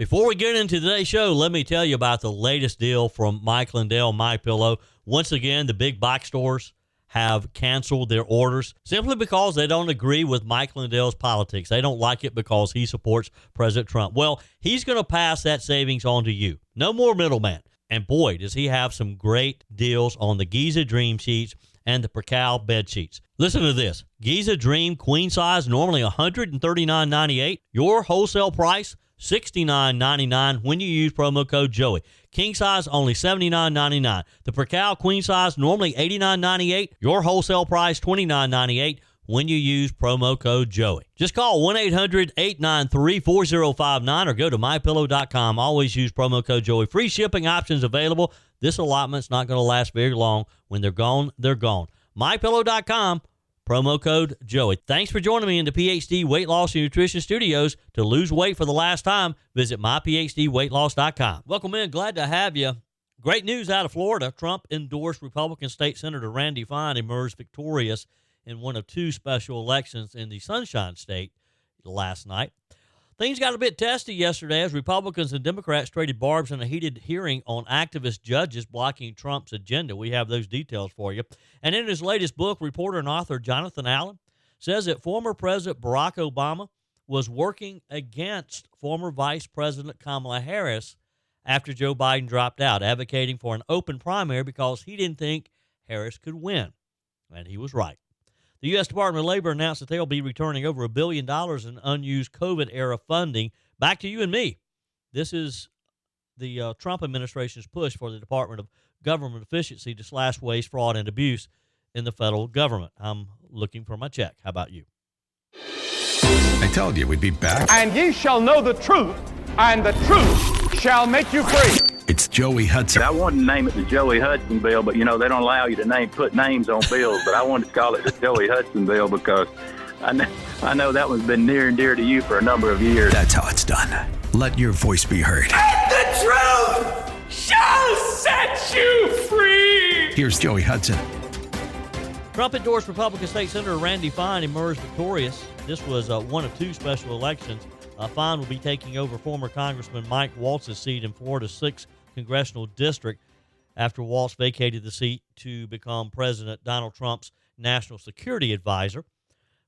Before we get into today's show, let me tell you about the latest deal from Mike Lindell, MyPillow. Once again, the big box stores have canceled their orders simply because they don't agree with Mike Lindell's politics. They don't like it because he supports President Trump. Well, he's going to pass that savings on to you. No more middleman. And boy, does he have some great deals on the Giza Dream sheets and the Percal bed sheets. Listen to this. Giza Dream queen size, normally $139.98. Your wholesale price, $69.99 when you use promo code Joey. King size, only $79.99. The Percal queen size, normally $89.98. Your wholesale price, $29.98 when you use promo code Joey. Just call 1-800-893-4059 or go to MyPillow.com. Always use promo code Joey. Free shipping options available. This allotment's not going to last very long. When they're gone, they're gone. MyPillow.com. Promo code Joey. Thanks for joining me in the PhD Weight Loss and Nutrition Studios. To lose weight for the last time, visit myphdweightloss.com. Welcome in. Glad to have you. Great news out of Florida. Trump-endorsed Republican State Senator Randy Fine emerged victorious in one of two special elections in the Sunshine State last night. Things got a bit testy yesterday as Republicans and Democrats traded barbs in a heated hearing on activist judges blocking Trump's agenda. We have those details for you. And in his latest book, reporter and author Jonathan Allen says that former President Barack Obama was working against former Vice President Kamala Harris after Joe Biden dropped out, advocating for an open primary because he didn't think Harris could win. And he was right. The U.S. Department of Labor announced that they'll be returning over $1 billion in unused COVID-era funding back to you and me. This is the Trump administration's push for the Department of Government Efficiency to slash waste, fraud, and abuse in the federal government. I'm looking for my check. How about you? I told you we'd be back. And ye shall know the truth, and the truth shall make you free. It's Joey Hudson. I wanted to name it the Joey Hudson bill, but, they don't allow you to put names on bills. But I wanted to call it the Joey Hudson bill because I know that one's been near and dear to you for a number of years. That's how it's done. Let your voice be heard. And the truth shall set you free. Here's Joey Hudson. Trump-endorsed Republican State Senator Randy Fine emerged victorious. This was one of two special elections. Fine will be taking over former Congressman Mike Waltz's seat in Florida's 6th Congressional District after Waltz vacated the seat to become President Donald Trump's national security advisor.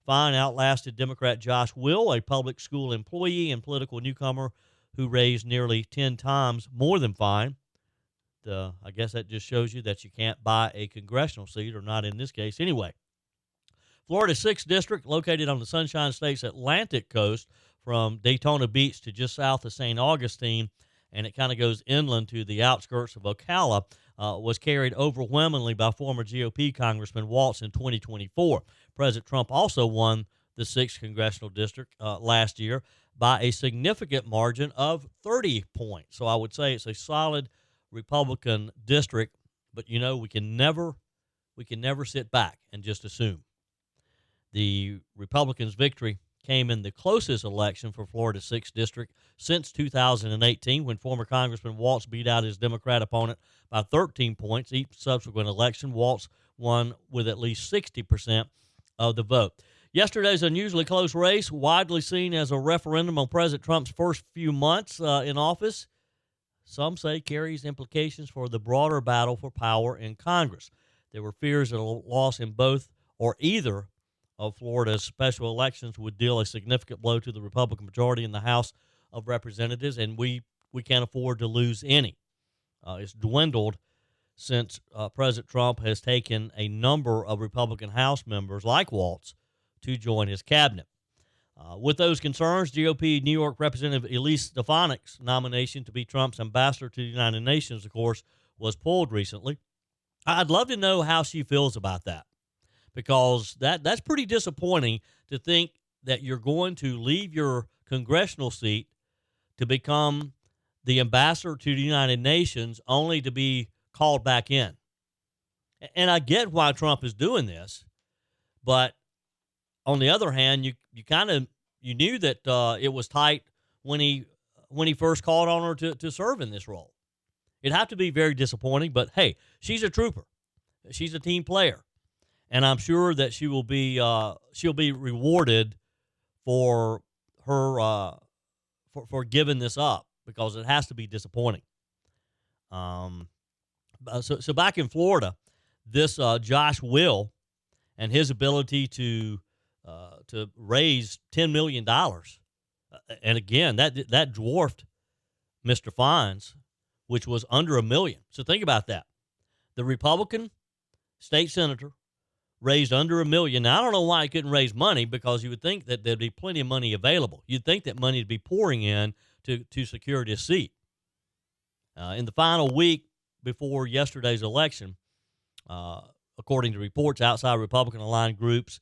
Fine outlasted Democrat Josh Will, a public school employee and political newcomer who raised nearly 10 times more than Fine. I guess that just shows you that you can't buy a congressional seat, or not in this case anyway. Florida's 6th District, located on the Sunshine State's Atlantic coast, from Daytona Beach to just south of St. Augustine, and it kind of goes inland to the outskirts of Ocala, was carried overwhelmingly by former GOP Congressman Waltz in 2024. President Trump also won the 6th Congressional District last year by a significant margin of 30 points. So I would say it's a solid Republican district, but, we can never sit back and just assume. The Republicans' victory came in the closest election for Florida's 6th District since 2018, when former Congressman Waltz beat out his Democrat opponent by 13 points. Each subsequent election, Waltz won with at least 60% of the vote. Yesterday's unusually close race, widely seen as a referendum on President Trump's first few months in office, some say carries implications for the broader battle for power in Congress. There were fears that a loss in both or either of Florida's special elections would deal a significant blow to the Republican majority in the House of Representatives, and we can't afford to lose any. It's dwindled since President Trump has taken a number of Republican House members, like Waltz, to join his cabinet. With those concerns, GOP New York Representative Elise Stefanik's nomination to be Trump's ambassador to the United Nations, of course, was pulled recently. I'd love to know how she feels about that, because that's pretty disappointing to think that you're going to leave your congressional seat to become the ambassador to the United Nations only to be called back in. And I get why Trump is doing this, but on the other hand, you knew that it was tight when he first called on her to serve in this role. It'd have to be very disappointing, but hey, she's a trooper. She's a team player. And I'm sure that she'll be rewarded for her for giving this up because it has to be disappointing. So back in Florida, this Josh Will and his ability to raise $10 million, and again, that dwarfed Mr. Fines, which was under $1 million. So think about that. The Republican state senator raised under $1 million. Now, I don't know why he couldn't raise money, because you would think that there'd be plenty of money available. You'd think that money would be pouring in to secure this seat. In the final week before yesterday's election, according to reports, outside Republican-aligned groups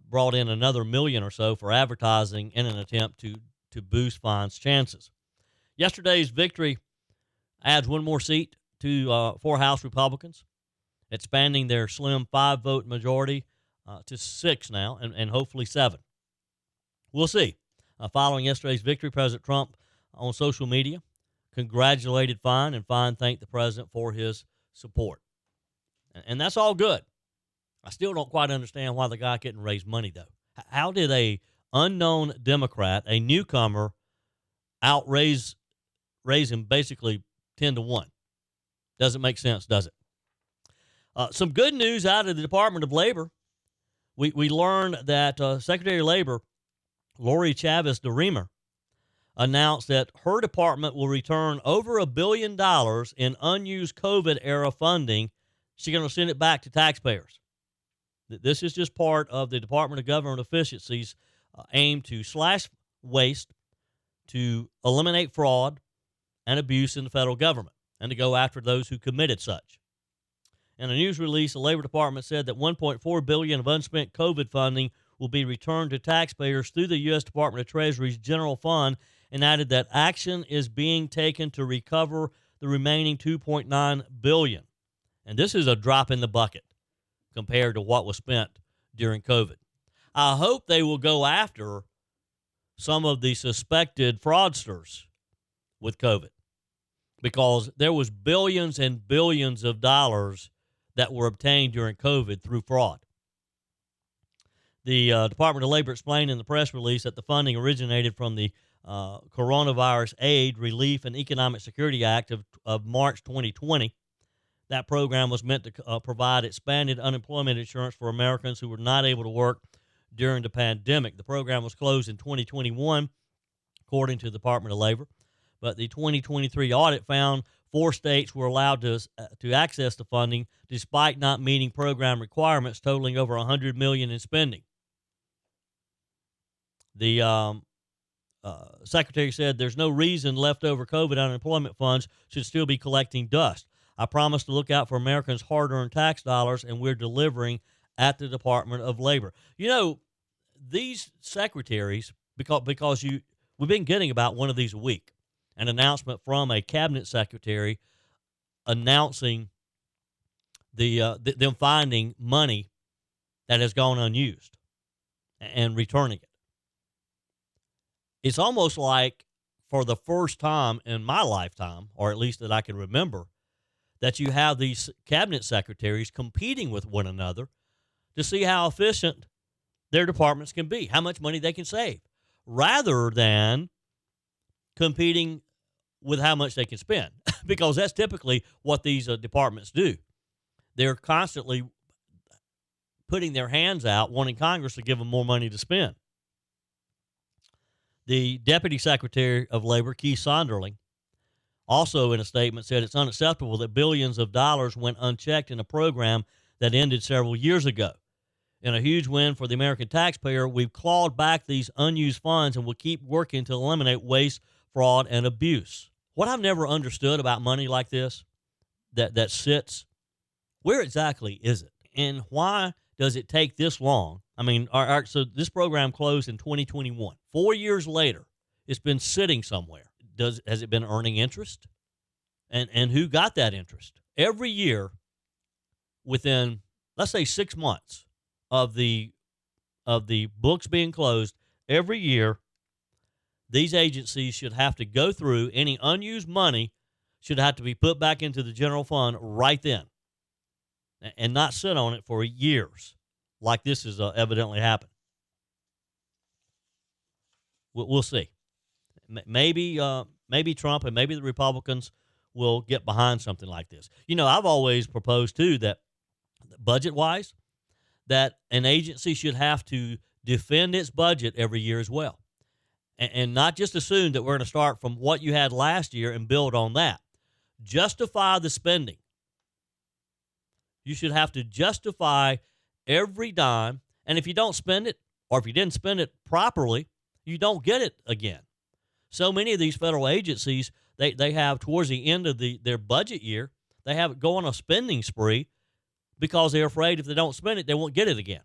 brought in another $1 million or so for advertising in an attempt to boost Fine's chances. Yesterday's victory adds one more seat to 4 House Republicans, expanding their slim 5-vote majority to 6 now, and hopefully 7. We'll see. Following yesterday's victory, President Trump on social media congratulated Fine, and Fine thanked the president for his support. And that's all good. I still don't quite understand why the guy couldn't raise money, though. How did a unknown Democrat, a newcomer, raise him basically 10-1? Doesn't make sense, does it? Some good news out of the Department of Labor. We learned that Secretary of Labor Lori Chavez DeRemer announced that her department will return over $1 billion in unused COVID-era funding. She's going to send it back to taxpayers. This is just part of the Department of Government Efficiency's aim to slash waste, to eliminate fraud and abuse in the federal government, and to go after those who committed such. In a news release, the Labor Department said that $1.4 billion of unspent COVID funding will be returned to taxpayers through the U.S. Department of Treasury's General Fund, and added that action is being taken to recover the remaining $2.9 billion. And this is a drop in the bucket compared to what was spent during COVID. I hope they will go after some of the suspected fraudsters with COVID, because there was billions and billions of dollars that were obtained during COVID through fraud. The Department of Labor explained in the press release that the funding originated from the Coronavirus Aid, Relief, and Economic Security Act of March 2020. That program was meant to provide expanded unemployment insurance for Americans who were not able to work during the pandemic. The program was closed in 2021, according to the Department of Labor. But the 2023 audit found 4 states were allowed to access the funding despite not meeting program requirements, totaling over $100 million in spending. The secretary said there's no reason leftover COVID unemployment funds should still be collecting dust. I promise to look out for Americans' hard-earned tax dollars, and we're delivering at the Department of Labor. You know, these secretaries, because we've been getting about one of these a week, an announcement from a cabinet secretary announcing them finding money that has gone unused and returning it. It's almost like, for the first time in my lifetime, or at least that I can remember, that you have these cabinet secretaries competing with one another to see how efficient their departments can be, how much money they can save, rather than competing with how much they can spend, because that's typically what these departments do. They're constantly putting their hands out, wanting Congress to give them more money to spend. The Deputy Secretary of Labor, Keith Sonderling, also in a statement said it's unacceptable that billions of dollars went unchecked in a program that ended several years ago. In a huge win for the American taxpayer, we've clawed back these unused funds and will keep working to eliminate waste, fraud, and abuse. What I've never understood about money like this that sits, where exactly is it? And why does it take this long? I mean, so this program closed in 2021. 4 years later, it's been sitting somewhere. Has it been earning interest? And who got that interest? Every year, within, let's say, 6 months of the books being closed, every year, these agencies should have to go through any unused money, should have to be put back into the general fund right then, and not sit on it for years, like this has evidently happened. We'll see. Maybe maybe Trump and maybe the Republicans will get behind something like this. You know, I've always proposed, too, that budget-wise, that an agency should have to defend its budget every year as well. And not just assume that we're going to start from what you had last year and build on that. Justify the spending. You should have to justify every dime. And if you don't spend it, or if you didn't spend it properly, you don't get it again. So many of these federal agencies, they have, towards the end of their budget year, they have it go on a spending spree because they're afraid if they don't spend it, they won't get it again.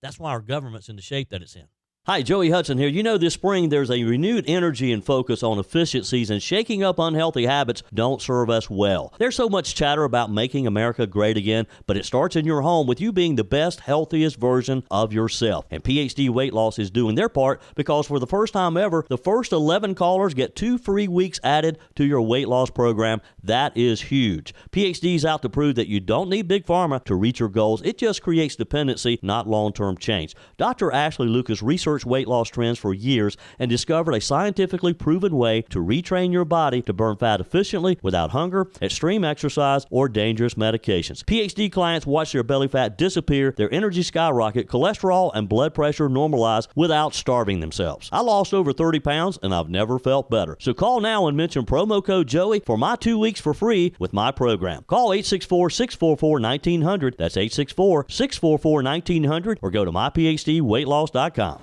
That's why our government's in the shape that it's in. Hi, Joey Hudson here. You know, this spring there's a renewed energy and focus on efficiencies, and shaking up unhealthy habits don't serve us well. There's so much chatter about making America great again, but it starts in your home with you being the best, healthiest version of yourself. And PhD Weight Loss is doing their part because for the first time ever, the first 11 callers get 2 free weeks added to your weight loss program. That is huge. PhD's out to prove that you don't need Big Pharma to reach your goals. It just creates dependency, not long-term change. Dr. Ashley Lucas researched weight loss trends for years and discovered a scientifically proven way to retrain your body to burn fat efficiently without hunger, extreme exercise, or dangerous medications. PhD clients watch their belly fat disappear, their energy skyrocket, cholesterol and blood pressure normalize without starving themselves. I lost over 30 pounds and I've never felt better. So call now and mention promo code Joey for my 2 weeks for free with my program. Call 864-644-1900. That's 864-644-1900 or go to myphdweightloss.com.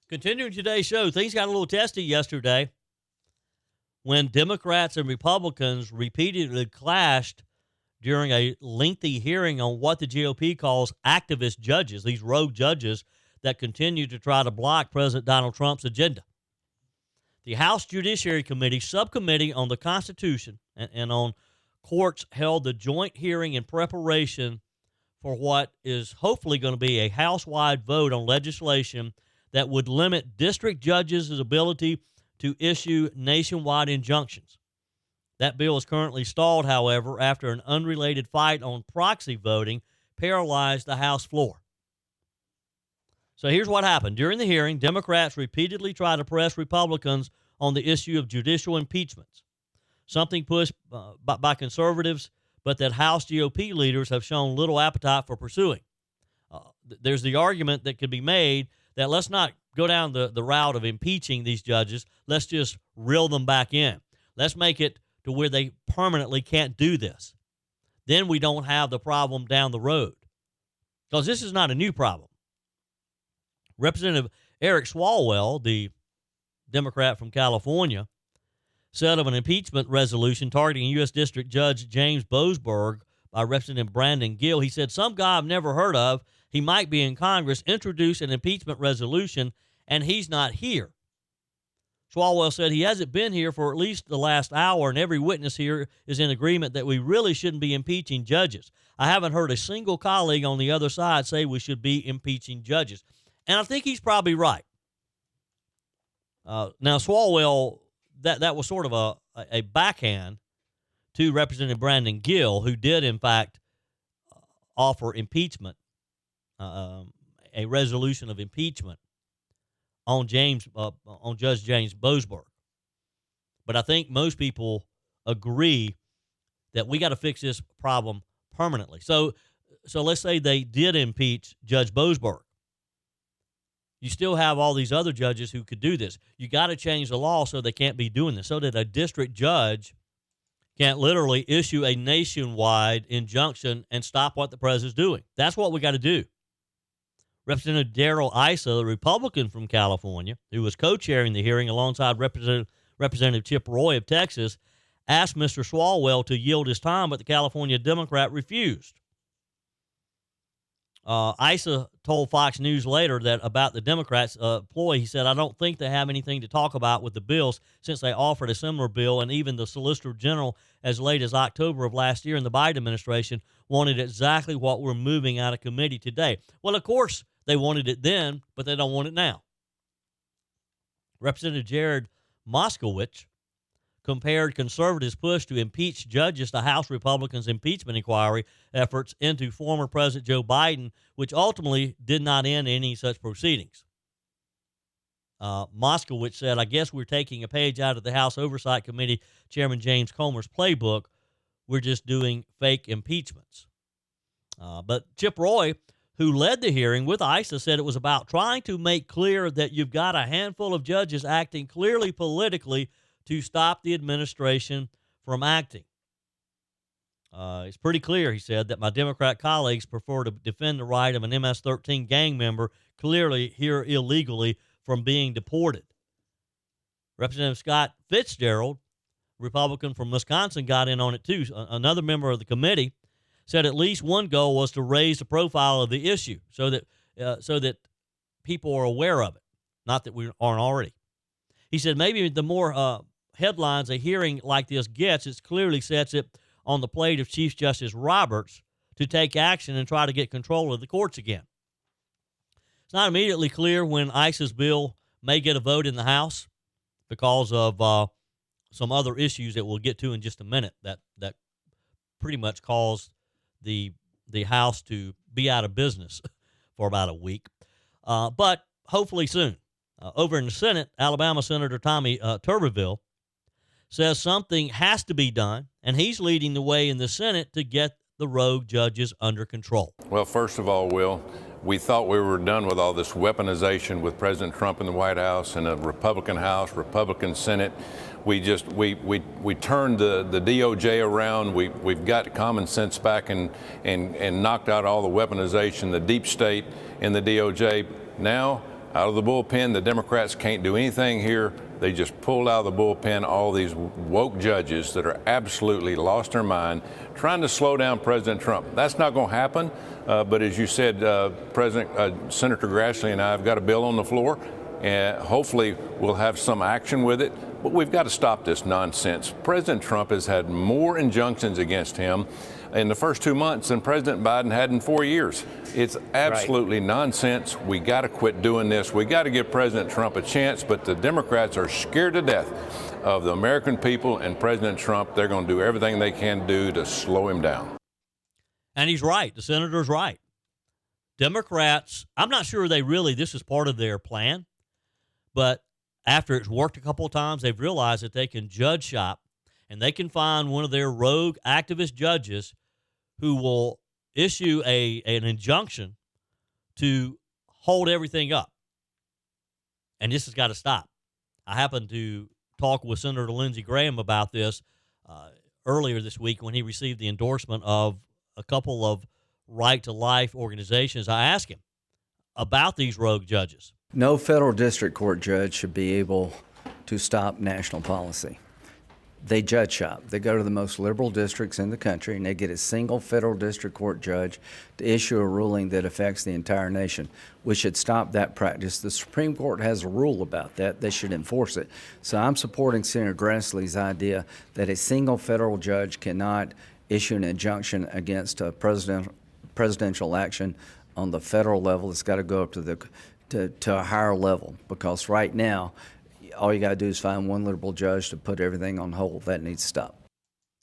Continuing today's show, things got a little testy yesterday when Democrats and Republicans repeatedly clashed during a lengthy hearing on what the GOP calls activist judges, these rogue judges that continue to try to block President Donald Trump's agenda. The House Judiciary Committee Subcommittee on the Constitution and on Courts held the joint hearing in preparation for what is hopefully going to be a House-wide vote on legislation that would limit district judges' ability to issue nationwide injunctions. That bill is currently stalled, however, after an unrelated fight on proxy voting paralyzed the House floor. So here's what happened. During the hearing, Democrats repeatedly tried to press Republicans on the issue of judicial impeachments, something pushed by conservatives, but that House GOP leaders have shown little appetite for pursuing. There's the argument that could be made that let's not go down the route of impeaching these judges. Let's just reel them back in. Let's make it to where they permanently can't do this. Then we don't have the problem down the road. Because this is not a new problem. Representative Eric Swalwell, the Democrat from California, said of an impeachment resolution targeting U.S. District Judge James Boasberg by Representative Brandon Gill, he said, some guy I've never heard of, he might be in Congress, introduced an impeachment resolution, and he's not here. Swalwell said he hasn't been here for at least the last hour, and every witness here is in agreement that we really shouldn't be impeaching judges. I haven't heard a single colleague on the other side say we should be impeaching judges. And I think he's probably right. Now, Swalwell, that was sort of a backhand to Representative Brandon Gill, who did, in fact, offer impeachment, a resolution of impeachment on Judge James Boasberg. But I think most people agree that we got to fix this problem permanently. So let's say they did impeach Judge Boasberg. You still have all these other judges who could do this. You got to change the law so they can't be doing this, so that a district judge can't literally issue a nationwide injunction and stop what the president's doing. That's what we got to do. Representative Darrell Issa, the Republican from California, who was co-chairing the hearing alongside Representative Chip Roy of Texas, asked Mr. Swalwell to yield his time, but the California Democrat refused. Issa told Fox News later that about the Democrats' ploy, he said, I don't think they have anything to talk about with the bills since they offered a similar bill, and even the Solicitor General as late as October of last year in the Biden administration wanted exactly what we're moving out of committee today. Well, of course, they wanted it then, but they don't want it now. Representative Jared Moskowitz compared conservatives' push to impeach judges to House Republicans' impeachment inquiry efforts into former President Joe Biden, which ultimately did not end any such proceedings. Moskowitz said, I guess we're taking a page out of the House Oversight Committee Chairman James Comer's playbook. We're just doing fake impeachments. But Chip Roy, who led the hearing with ISA, said it was about trying to make clear that you've got a handful of judges acting clearly politically to stop the administration from acting. It's pretty clear, he said, that my Democrat colleagues prefer to defend the right of an MS-13 gang member clearly here illegally from being deported. Representative Scott Fitzgerald, Republican from Wisconsin, got in on it too. Another member of the committee said at least one goal was to raise the profile of the issue so that people are aware of it, not that we aren't already. He said maybe the more headlines a hearing like this gets, it clearly sets it on the plate of Chief Justice Roberts to take action and try to get control of the courts again. It's not immediately clear when ICE's bill may get a vote in the House because of some other issues that we'll get to in just a minute that pretty much caused the House to be out of business for about a week. But hopefully soon. Over in the Senate, Alabama Senator Tommy Tuberville says something has to be done, and he's leading the way in the Senate to get the rogue judges under control. Well, first of all, Will, we thought we were done with all this weaponization with President Trump in the White House and a Republican House, Republican Senate. We turned the DOJ around. We've got common sense back and knocked out all the weaponization, the deep state in the DOJ. Now, out of the bullpen, the Democrats can't do anything here. They just pulled out of the bullpen all these woke judges that are absolutely lost their mind, trying to slow down President Trump. That's not going to happen. But as you said, Senator Grassley and I have got a bill on the floor, and hopefully we'll have some action with it. But we've got to stop this nonsense. President Trump has had more injunctions against him in the first 2 months than President Biden had in 4 years. It's absolutely nonsense. We got to quit doing this. We got to give President Trump a chance, but the Democrats are scared to death of the American people and President Trump. They're going to do everything they can do to slow him down. And he's right. The senator's right. Democrats, I'm not sure this is part of their plan, but after it's worked a couple of times, they've realized that they can judge shop and they can find one of their rogue activist judges who will issue an injunction to hold everything up. And this has got to stop. I happened to talk with Senator Lindsey Graham about this earlier this week when he received the endorsement of a couple of right-to-life organizations. I asked him about these rogue judges. No federal district court judge should be able to stop national policy. They judge shop. They go to the most liberal districts in the country, and they get a single federal district court judge to issue a ruling that affects the entire nation. We should stop that practice. The Supreme Court has a rule about that. They should enforce it. So I'm supporting Senator Grassley's idea that a single federal judge cannot issue an injunction against a presidential action on the federal level. It's got to go up to a higher level, because right now, all you got to do is find one liberal judge to put everything on hold. That needs to stop.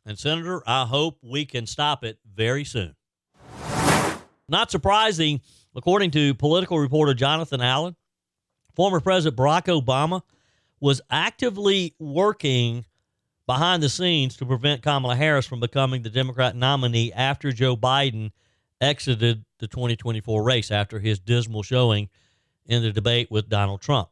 And, Senator, I hope we can stop it very soon. Not surprising, according to political reporter Jonathan Allen, former President Barack Obama was actively working behind the scenes to prevent Kamala Harris from becoming the Democrat nominee after Joe Biden exited the 2024 race after his dismal showing in the debate with Donald Trump.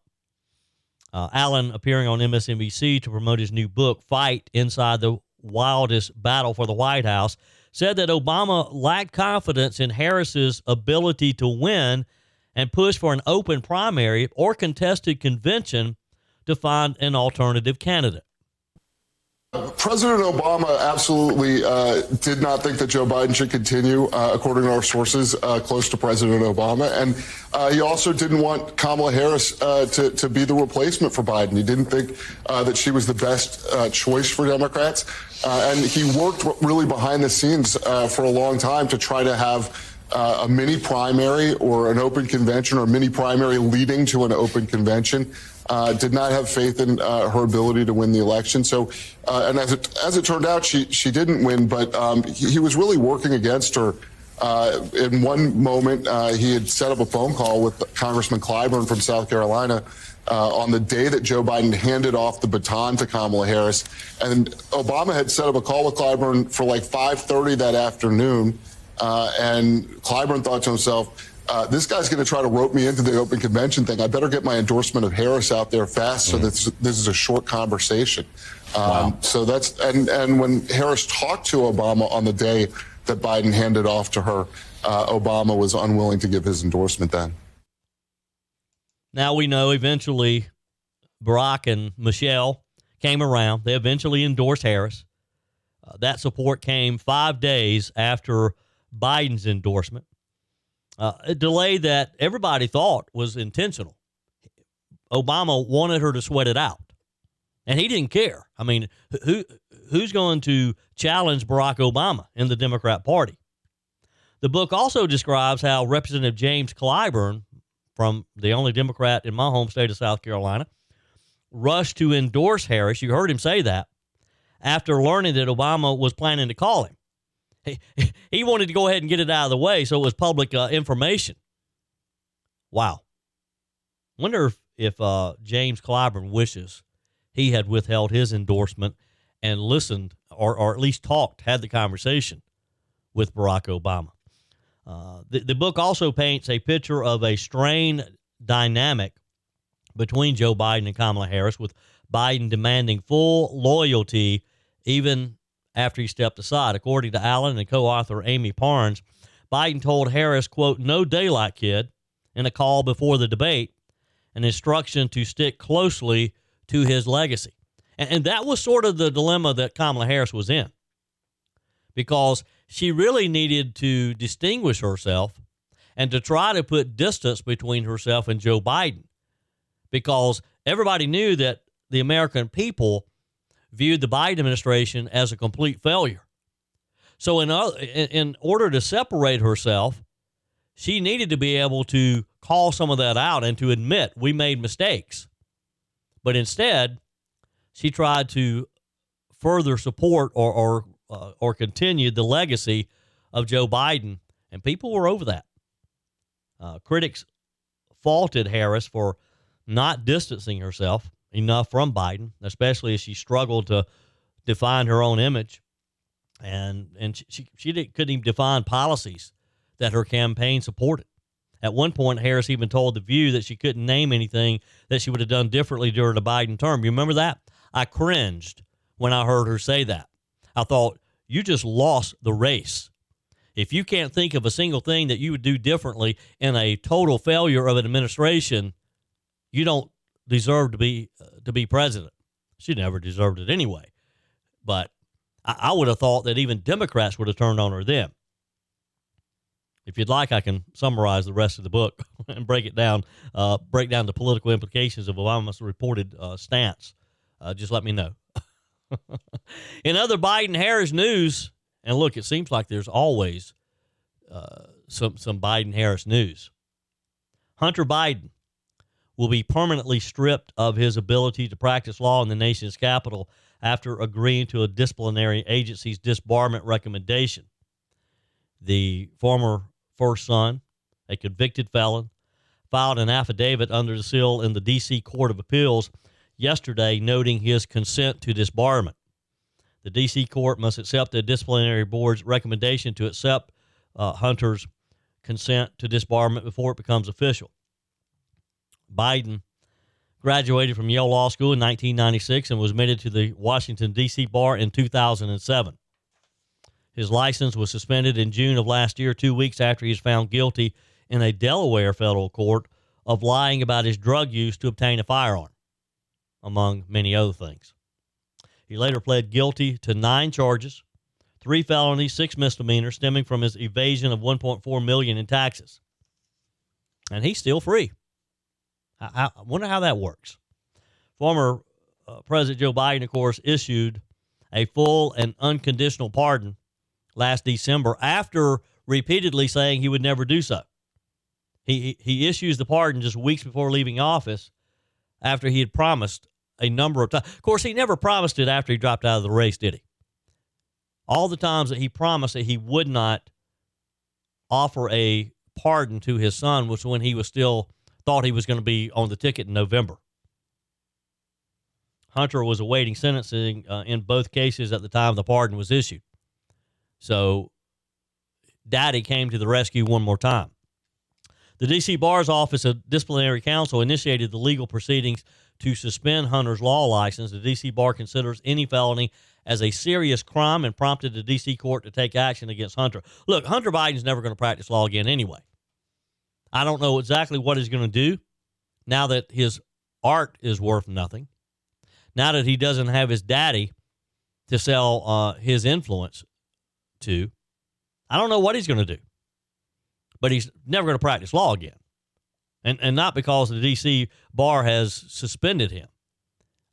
Allen, appearing on MSNBC to promote his new book, Fight Inside the Wildest Battle for the White House, said that Obama lacked confidence in Harris's ability to win and pushed for an open primary or contested convention to find an alternative candidate. President Obama absolutely did not think that Joe Biden should continue, according to our sources close to President Obama. And he also didn't want Kamala Harris to be the replacement for Biden. He didn't think that she was the best choice for Democrats. And he worked really behind the scenes for a long time to try to have a mini primary or an open convention, or a mini primary leading to an open convention. Did not have faith in her ability to win the election. So, and as it turned out, she didn't win, but he was really working against her. In one moment, he had set up a phone call with Congressman Clyburn from South Carolina on the day that Joe Biden handed off the baton to Kamala Harris. And Obama had set up a call with Clyburn for like 5:30 that afternoon. And Clyburn thought to himself, this guy's going to try to rope me into the open convention thing. I better get my endorsement of Harris out there fast so that this is a short conversation. So that's and when Harris talked to Obama on the day that Biden handed off to her, Obama was unwilling to give his endorsement then. Now we know eventually Barack and Michelle came around. They eventually endorsed Harris. That support came 5 days after Biden's endorsement. A delay that everybody thought was intentional. Obama wanted her to sweat it out, and he didn't care. I mean, who's going to challenge Barack Obama in the Democrat Party? The book also describes how Representative James Clyburn, from the only Democrat in my home state of South Carolina, rushed to endorse Harris. You heard him say that after learning that Obama was planning to call him. He wanted to go ahead and get it out of the way, so it was public information. Wow. Wonder if James Clyburn wishes he had withheld his endorsement and listened, or at least had the conversation with Barack Obama. The book also paints a picture of a strained dynamic between Joe Biden and Kamala Harris, with Biden demanding full loyalty even after he stepped aside. According to Allen and co-author Amy Parnes, Biden told Harris, quote, "No daylight, kid," in a call before the debate, an instruction to stick closely to his legacy. And that was sort of the dilemma that Kamala Harris was in, because she really needed to distinguish herself and to try to put distance between herself and Joe Biden, because everybody knew that the American people viewed the Biden administration as a complete failure. So in order to separate herself, she needed to be able to call some of that out and to admit we made mistakes. But instead, she tried to further support or continue the legacy of Joe Biden, and people were over that. Critics faulted Harris for not distancing herself enough from Biden, especially as she struggled to define her own image, and she couldn't even define policies that her campaign supported. At one point, Harris even told The View that she couldn't name anything that she would have done differently during the Biden term. You remember that? I cringed when I heard her say that. I thought, you just lost the race. If you can't think of a single thing that you would do differently in a total failure of an administration, you don't deserve to be president. She never deserved it anyway. But I would have thought that even Democrats would have turned on her then. If you'd like, I can summarize the rest of the book and break down the political implications of Obama's reported stance. Just let me know. In other Biden-Harris news, and look, it seems like there's always some Biden-Harris news. Hunter Biden will be permanently stripped of his ability to practice law in the nation's capital after agreeing to a disciplinary agency's disbarment recommendation. The former first son, a convicted felon, filed an affidavit under the seal in the D.C. Court of Appeals yesterday, noting his consent to disbarment. The D.C. court must accept the disciplinary board's recommendation to accept Hunter's consent to disbarment before it becomes official. Biden graduated from Yale Law School in 1996 and was admitted to the Washington, D.C. bar in 2007. His license was suspended in June of last year, 2 weeks after he was found guilty in a Delaware federal court of lying about his drug use to obtain a firearm, among many other things. He later pled guilty to 9 charges, 3 felonies, 6 misdemeanors, stemming from his evasion of $1.4 million in taxes. And he's still free. I wonder how that works. Former President Joe Biden, of course, issued a full and unconditional pardon last December after repeatedly saying he would never do so. He issues the pardon just weeks before leaving office after he had promised a number of times. Of course, he never promised it after he dropped out of the race, did he? All the times that he promised that he would not offer a pardon to his son was when he was still thought he was going to be on the ticket in November. Hunter was awaiting sentencing in both cases at the time the pardon was issued. So Daddy came to the rescue one more time. The D.C. Bar's Office of Disciplinary Counsel initiated the legal proceedings to suspend Hunter's law license. The D.C. Bar considers any felony as a serious crime and prompted the D.C. court to take action against Hunter. Look, Hunter Biden's never going to practice law again anyway. I don't know exactly what he's going to do now that his art is worth nothing, now that he doesn't have his daddy to sell his influence to. I don't know what he's going to do, but he's never going to practice law again. And not because the D.C. Bar has suspended him.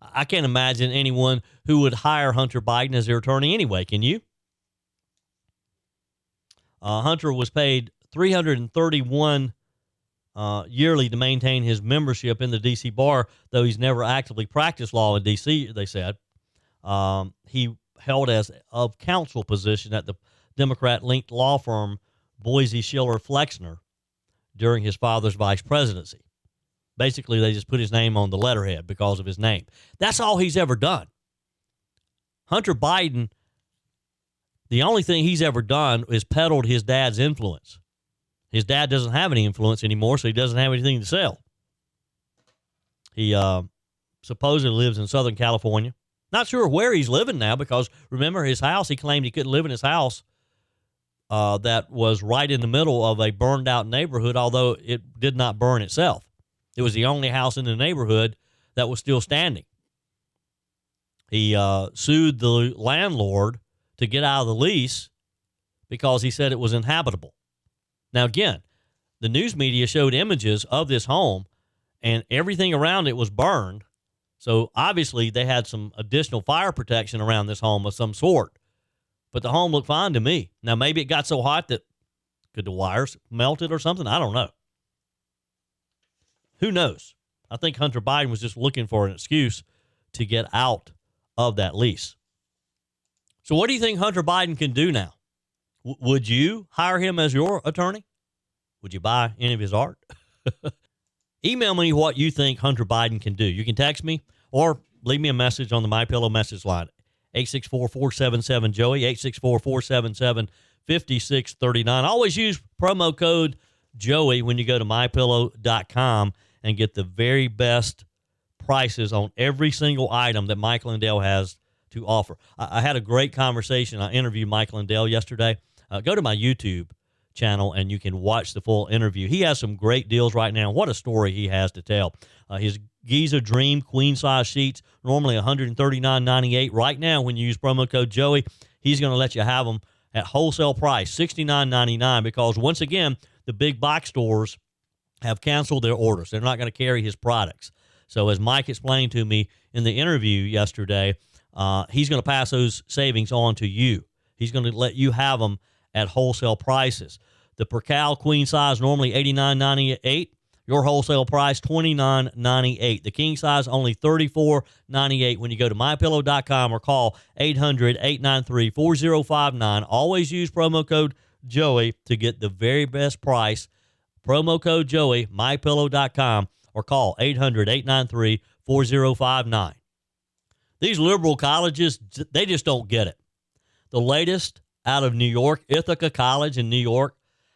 I can't imagine anyone who would hire Hunter Biden as their attorney anyway. Can you? Hunter was paid $331 yearly to maintain his membership in the D.C. Bar, though he's never actively practiced law in D.C., they said. He held as of counsel position at the Democrat-linked law firm Boise Schiller Flexner during his father's vice presidency. Basically, they just put his name on the letterhead because of his name. That's all he's ever done. Hunter Biden, the only thing he's ever done is peddled his dad's influence. His dad doesn't have any influence anymore, so he doesn't have anything to sell. He supposedly lives in Southern California. Not sure where he's living now because, remember, his house, he claimed he couldn't live in his house that was right in the middle of a burned-out neighborhood, although it did not burn itself. It was the only house in the neighborhood that was still standing. He sued the landlord to get out of the lease because he said it was inhabitable. Now, again, the news media showed images of this home, and everything around it was burned. So, obviously, they had some additional fire protection around this home of some sort. But the home looked fine to me. Now, maybe it got so hot that could the wires melted or something? I don't know. Who knows? I think Hunter Biden was just looking for an excuse to get out of that lease. So what do you think Hunter Biden can do now? Would you hire him as your attorney? Would you buy any of his art? Email me what you think Hunter Biden can do. You can text me or leave me a message on the MyPillow message line, 864-477-JOEY, 864-477-5639. Always use promo code Joey when you go to MyPillow.com and get the very best prices on every single item that Mike Lindell has to offer. I had a great conversation. I interviewed Mike Lindell yesterday. Go to my YouTube channel and you can watch the full interview. He has some great deals right now. What a story he has to tell. His Giza Dream queen size sheets, normally $139.98. Right now, when you use promo code Joey, he's going to let you have them at wholesale price, $69.99, because once again, the big box stores have canceled their orders. They're not going to carry his products. So as Mike explained to me in the interview yesterday, he's going to pass those savings on to you. He's going to let you have them at wholesale prices. The Percal queen size, normally $89.98. Your wholesale price, $29.98. The king size, only $34.98 when you go to MyPillow.com or call 800-893-4059. Always use promo code Joey to get the very best price. Promo code Joey, MyPillow.com, or call 800-893-4059. These liberal colleges, they just don't get it. The latest out of New York, Ithaca College in New York,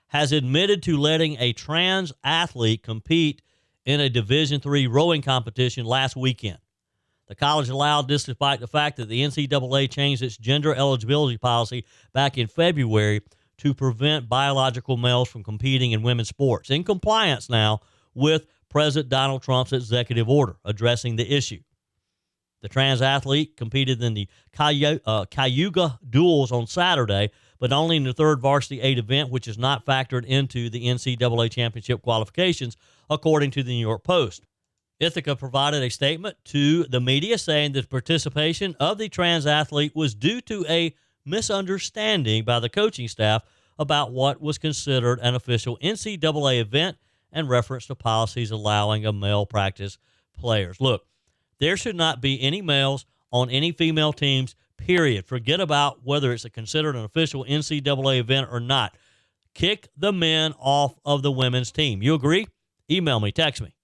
has admitted to letting a trans athlete compete in a Division III rowing competition last weekend. The college allowed this despite the fact that the NCAA changed its gender eligibility policy back in February to prevent biological males from competing in women's sports, in compliance now with President Donald Trump's executive order addressing the issue. The trans athlete competed in the Cayuga duels on Saturday, but only in the third Varsity 8 event, which is not factored into the NCAA championship qualifications, according to the New York Post. Ithaca provided a statement to the media saying that participation of the trans athlete was due to a misunderstanding by the coaching staff about what was considered an official NCAA event and reference to policies allowing of male practice players. Look, there should not be any males on any female teams, period. Forget about whether it's considered an official NCAA event or not. Kick the men off of the women's team. You agree? Email me, text me.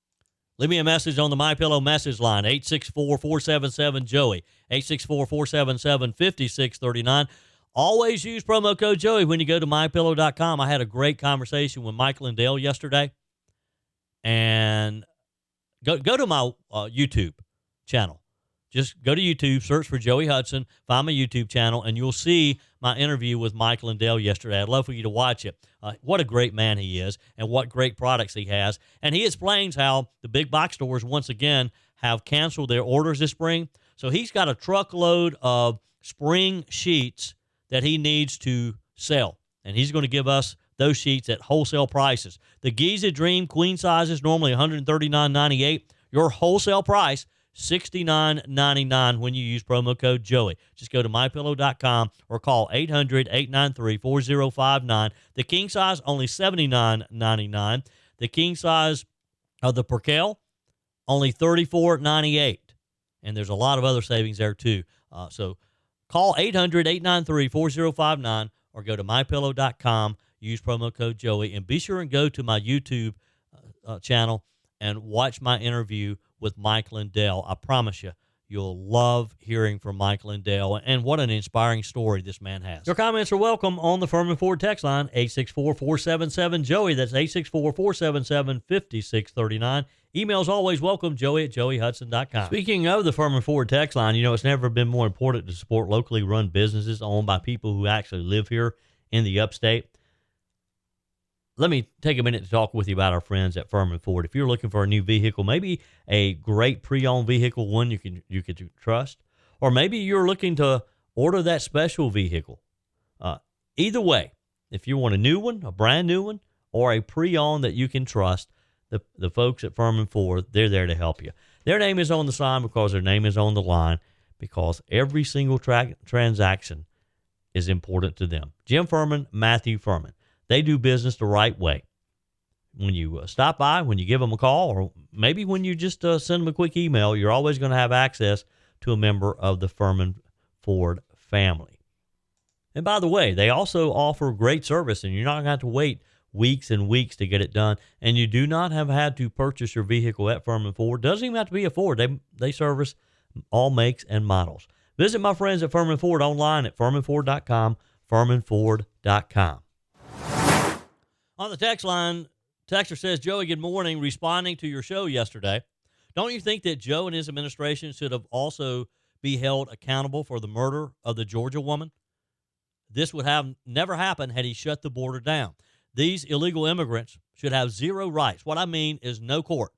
Leave me a message on the MyPillow message line, 864-477-JOEY, 864-477-5639. Always use promo code Joey when you go to MyPillow.com. I had a great conversation with Michael and Dale yesterday. And go to my YouTube channel. Just go to YouTube, search for Joey Hudson, find my YouTube channel, and you'll see my interview with Michael and Dale yesterday. I'd love for you to watch it. What a great man he is and what great products he has. And he explains how the big box stores, once again, have canceled their orders this spring. So he's got a truckload of spring sheets that he needs to sell. And he's going to give us those sheets at wholesale prices. The Giza Dream queen size is normally $139.98. Your wholesale price, $69.99 when you use promo code Joey. Just go to MyPillow.com or call 800-893-4059. The king size, only $79.99. The king size of the Percale, only $34.98. And there's a lot of other savings there, too. So call 800-893-4059 or go to MyPillow.com. Use promo code Joey. And be sure and go to my YouTube channel and watch my interview with Michael and Dale. I promise you, you'll love hearing from Michael and Dale. And what an inspiring story this man has. Your comments are welcome on the Firmin Ford text line, 864-477-JOEY. That's 864-477-5639. Emails always welcome, joey@joeyhudson.com. Speaking of the Firmin Ford text line, it's never been more important to support locally run businesses owned by people who actually live here in the upstate. Let me take a minute to talk with you about our friends at Firmin Ford. If you're looking for a new vehicle, maybe a great pre-owned vehicle, one you could trust, or maybe you're looking to order that special vehicle. Either way, if you want a new one, a brand new one, or a pre-owned that you can trust, the folks at Firmin Ford, they're there to help you. Their name is on the sign because their name is on the line, because every single transaction is important to them. Jim Firmin, Matthew Firmin. They do business the right way. When you stop by, when you give them a call, or maybe when you just send them a quick email, you're always going to have access to a member of the Firmin Ford family. And by the way, they also offer great service, and you're not going to have to wait weeks and weeks to get it done. And you do not have had to purchase your vehicle at Firmin Ford. Doesn't even have to be a Ford. They service all makes and models. Visit my friends at Firmin Ford online at FirminFord.com, FirminFord.com. On the text line, texter says, Joey, good morning. Responding to your show yesterday, don't you think that Joe and his administration should have also be held accountable for the murder of the Georgia woman? This would have never happened had he shut the border down. These illegal immigrants should have zero rights. What I mean is no court.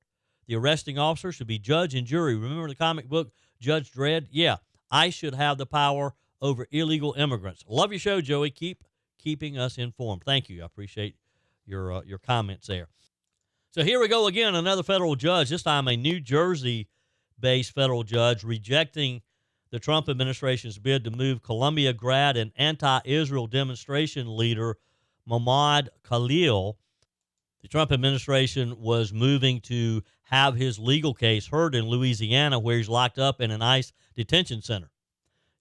The arresting officer should be judge and jury. Remember the comic book Judge Dredd? Yeah, I should have the power over illegal immigrants. Love your show, Joey. Keeping us informed. Thank you. I appreciate your comments there. So here we go again, another federal judge, this time a New Jersey-based federal judge, rejecting the Trump administration's bid to move Columbia grad and anti-Israel demonstration leader Mohammad Khalil. The Trump administration was moving to have his legal case heard in Louisiana, where he's locked up in an ICE detention center.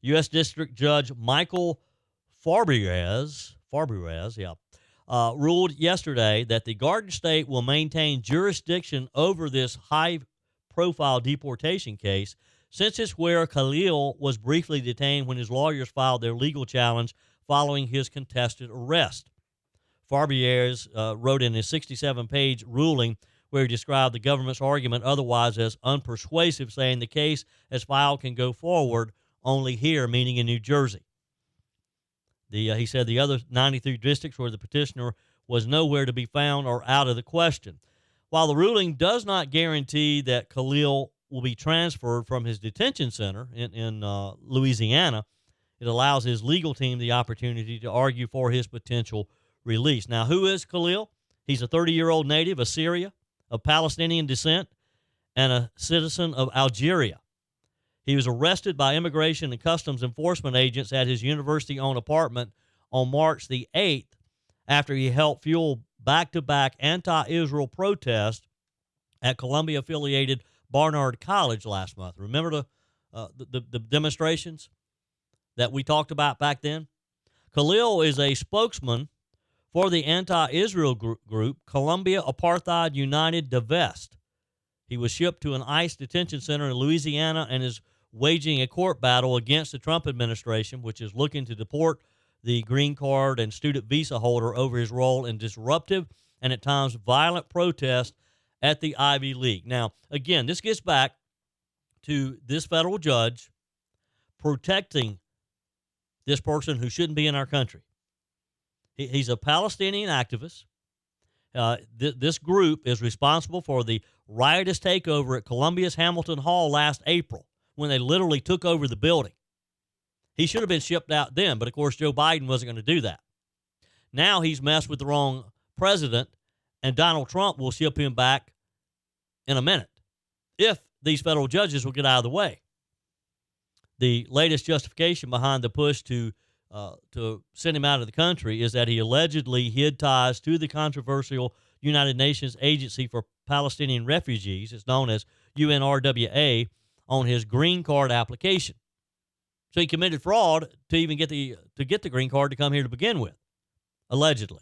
U.S. District Judge Michael Farbirez, ruled yesterday that the Garden State will maintain jurisdiction over this high-profile deportation case, since it's where Khalil was briefly detained when his lawyers filed their legal challenge following his contested arrest. Farbirez wrote in his 67-page ruling where he described the government's argument otherwise as unpersuasive, saying the case as filed can go forward only here, meaning in New Jersey. He said the other 93 districts where the petitioner was nowhere to be found are out of the question. While the ruling does not guarantee that Khalil will be transferred from his detention center in Louisiana, it allows his legal team the opportunity to argue for his potential release. Now, who is Khalil? He's a 30-year-old native of Syria, of Palestinian descent, and a citizen of Algeria. He was arrested by Immigration and Customs Enforcement agents at his university-owned apartment on March the 8th after he helped fuel back-to-back anti-Israel protests at Columbia-affiliated Barnard College last month. Remember the demonstrations that we talked about back then? Khalil is a spokesman for the anti-Israel group Columbia Apartheid United Divest. He was shipped to an ICE detention center in Louisiana and is waging a court battle against the Trump administration, which is looking to deport the green card and student visa holder over his role in disruptive and at times violent protest at the Ivy League. Now, again, this gets back to this federal judge protecting this person who shouldn't be in our country. He's a Palestinian activist. This group is responsible for the riotous takeover at Columbia's Hamilton Hall last April when they literally took over the building. He should have been shipped out then, but of course Joe Biden wasn't going to do that. Now he's messed with the wrong president, and Donald Trump will ship him back in a minute if these federal judges will get out of the way. The latest justification behind the push to send him out of the country is that he allegedly hid ties to the controversial United Nations Agency for Palestinian Refugees, it's known as UNRWA, on his green card application. So he committed fraud to even get the green card to come here to begin with, allegedly.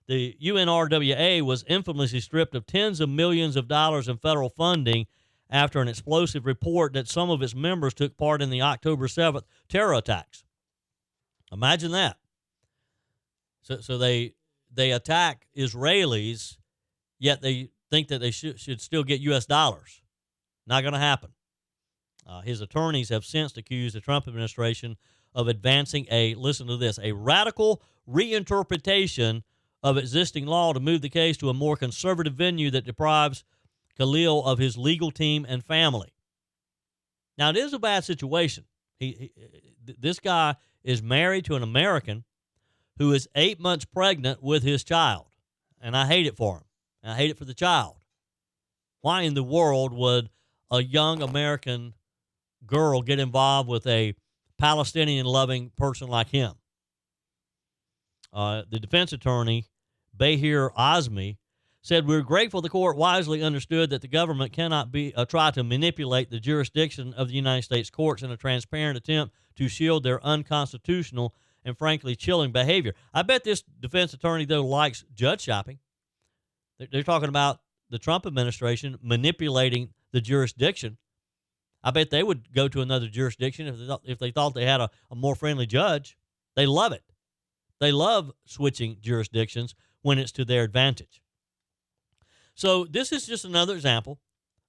The UNRWA was infamously stripped of tens of millions of dollars in federal funding after an explosive report that some of its members took part in the October 7th terror attacks. Imagine that. So they attack Israelis, yet they think that they should still get U.S. dollars. Not going to happen. His attorneys have since accused the Trump administration of advancing listen to this, a radical reinterpretation of existing law to move the case to a more conservative venue that deprives Khalil of his legal team and family. Now, it is a bad situation. This guy is married to an American who is 8 months pregnant with his child, and I hate it for him. And I hate it for the child. Why in the world would a young American girl get involved with a Palestinian-loving person like him? The defense attorney, Bahir Azmi, said, "We're grateful the court wisely understood that the government cannot try to manipulate the jurisdiction of the United States courts in a transparent attempt to shield their unconstitutional and frankly chilling behavior." I bet this defense attorney, though, likes judge shopping. They're talking about the Trump administration manipulating the jurisdiction. I bet they would go to another jurisdiction if they thought they had a more friendly judge. They love it. They love switching jurisdictions when it's to their advantage. So this is just another example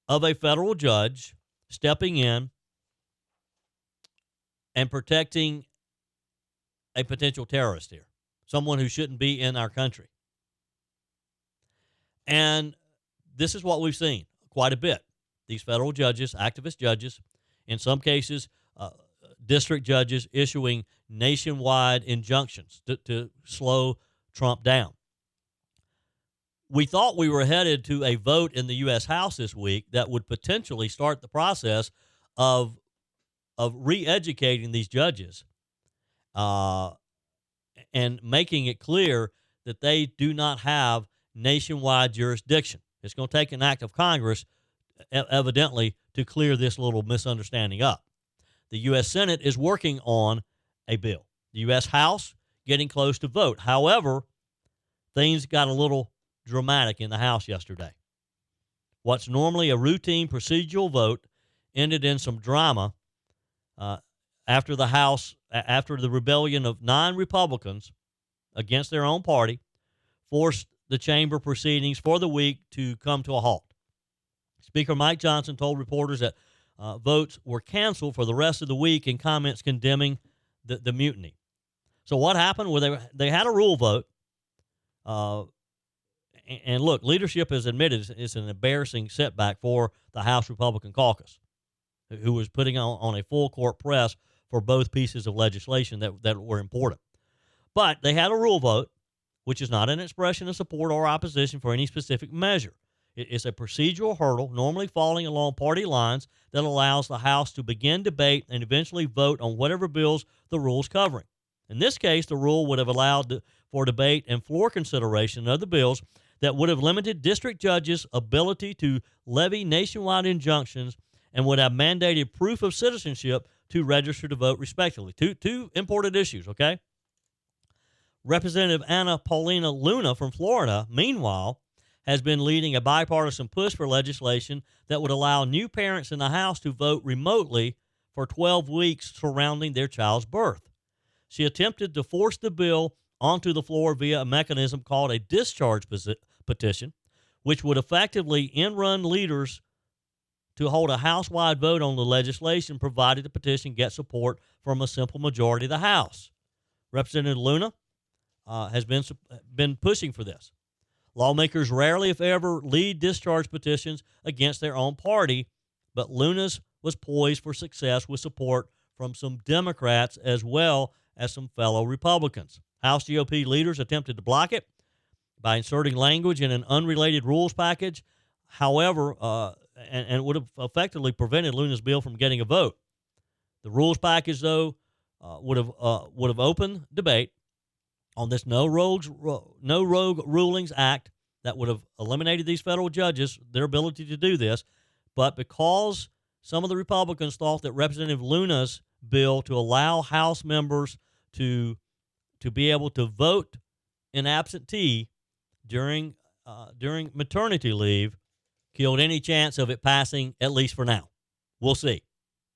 of a federal judge stepping in and protecting a potential terrorist here, someone who shouldn't be in our country. And this is what we've seen quite a bit. These federal judges, activist judges, in some cases, district judges issuing nationwide injunctions to slow Trump down. We thought we were headed to a vote in the U.S. House this week that would potentially start the process of re-educating these judges and making it clear that they do not have nationwide jurisdiction. It's going to take an act of Congress, evidently, to clear this little misunderstanding up. The U.S. Senate is working on a bill. The U.S. House getting close to vote. However, things got a little dramatic in the House yesterday. What's normally a routine procedural vote ended in some drama after the rebellion of 9 Republicans against their own party forced the chamber proceedings for the week to come to a halt. Speaker Mike Johnson told reporters that votes were canceled for the rest of the week in comments condemning the mutiny. So what happened? Well, they had a rule vote. And look, leadership has admitted it's an embarrassing setback for the House Republican caucus, who was putting on a full court press for both pieces of legislation that were important. But they had a rule vote, which is not an expression of support or opposition for any specific measure. It's a procedural hurdle, normally falling along party lines, that allows the House to begin debate and eventually vote on whatever bills the rule's covering. In this case, the rule would have allowed for debate and floor consideration of the bills that would have limited district judges' ability to levy nationwide injunctions and would have mandated proof of citizenship to register to vote, respectively. Two important issues, okay? Representative Anna Paulina Luna from Florida, meanwhile, has been leading a bipartisan push for legislation that would allow new parents in the House to vote remotely for 12 weeks surrounding their child's birth. She attempted to force the bill onto the floor via a mechanism called a discharge petition, which would effectively end-run leaders to hold a House-wide vote on the legislation, provided the petition gets support from a simple majority of the House. Representative Luna has been pushing for this. Lawmakers rarely, if ever, lead discharge petitions against their own party, but Luna's was poised for success with support from some Democrats as well as some fellow Republicans. House GOP leaders attempted to block it by inserting language in an unrelated rules package. However, and would have effectively prevented Luna's bill from getting a vote. The rules package, though, would have opened debate on this No Rogue Rulings Act that would have eliminated these federal judges, their ability to do this. But because some of the Republicans thought that Representative Luna's bill to allow House members to be able to vote in absentee during maternity leave killed any chance of it passing, at least for now. We'll see.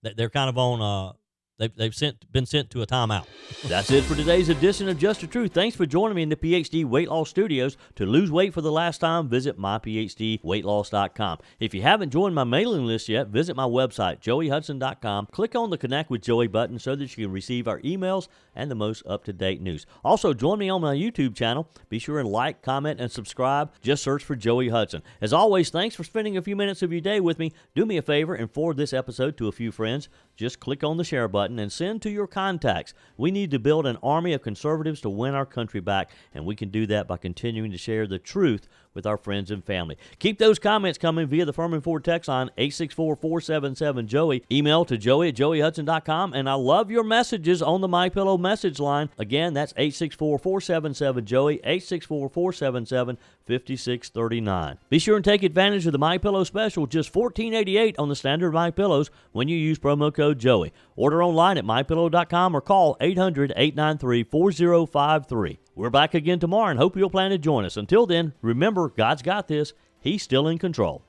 They're kind of on. They've been sent to a timeout. That's it for today's edition of Just the Truth. Thanks for joining me in the PhD Weight Loss Studios. To lose weight for the last time, visit myphdweightloss.com. If you haven't joined my mailing list yet, visit my website, joeyhudson.com. Click on the Connect with Joey button so that you can receive our emails and the most up-to-date news. Also, join me on my YouTube channel. Be sure and like, comment, and subscribe. Just search for Joey Hudson. As always, thanks for spending a few minutes of your day with me. Do me a favor and forward this episode to a few friends. Just click on the share button and send to your contacts. We need to build an army of conservatives to win our country back, and we can do that by continuing to share the truth with our friends and family. Keep those comments coming via the Firmin Ford text line, 864-477-JOEY. Email to joey@joeyhudson.com, and I love your messages on the MyPillow message line. Again, that's 864-477-JOEY, 864-477-5639. Be sure and take advantage of the MyPillow special, just $14.88 on the standard MyPillows when you use promo code Joey. Order online at mypillow.com or call 800-893-4053. We're back again tomorrow and hope you'll plan to join us. Until then, remember, God's got this. He's still in control.